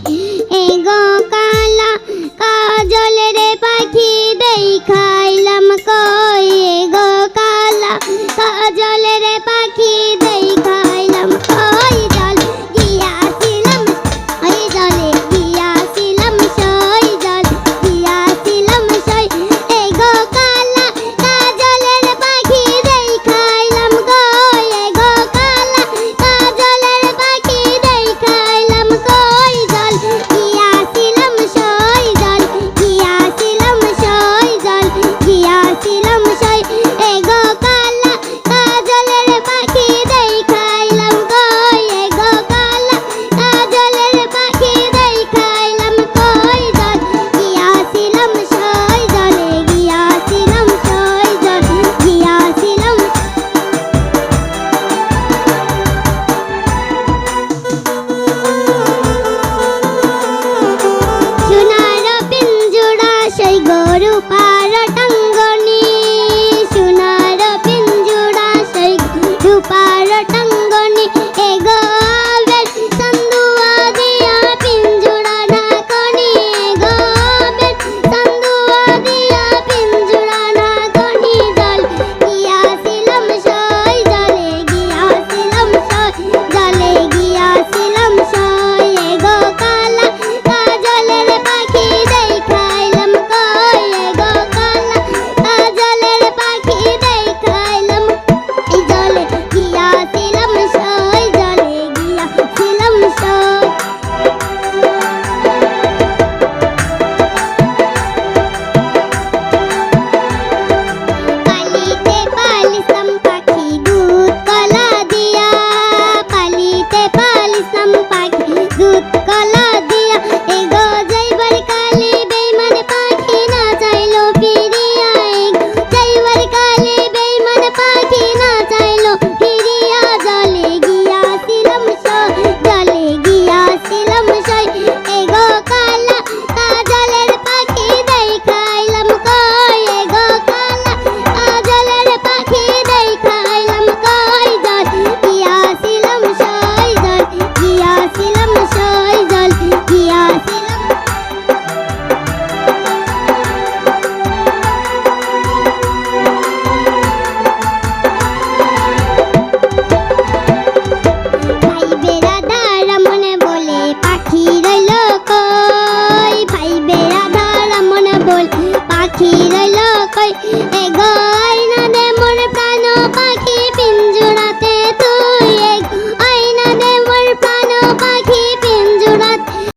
এগো কালা কাজলের পাখি দেখাইলাম কই, এগো কালা কাজলের পাখি দেখাইলাম কই, জল গিয়াছিলাম ওই জলে গিয়াছিলাম সই, জল গিয়াছিলাম সই, এগো কালা কাজলের পাখি দেখাইলাম কই, এগো কালা কাজলের পাখি দেখাইলাম কই, জল গিয়াছিলাম সই, জল গিয়াছিলাম সই, জল গিয়াছিলাম সই, এগো কালা কাজলের পাখি দেখাইলাম কই, এগো কালা কাজলের পাখি দেখাইলাম কই, জল গিয়াছিলাম সই, জলে গিয়াছিলাম সই, জল গিয়াছিলাম। সোনার পিঞ্জুরা সেই গরু পার টাঙ্গনি, সোনার পিঞ্জুরা সেই গরু পার টাঙ্গনি, এগো আবের চান্দুয়া দিয়া পিঞ্জুরা ঢাকনি, এগো আবের চান্দুয়া দিয়া পিঞ্জুরা ঢাকনি, জল গিয়াছিলাম সই, জলে গিয়াছিলাম সই, জলে গিয়াছিলাম সই, এগো কালা কাজলের পাখি দেখাইলাম কই, এগো কালা কাজলের পাখি দেখাইলাম, এই জলে গিয়াছিলাম সই, জলে গিয়াছিলাম সই। পালিতে পালিসাম পাখি দুধ কলা দিয়া, পালিতে পালিসাম পাখি দুধ কলা দিয়া,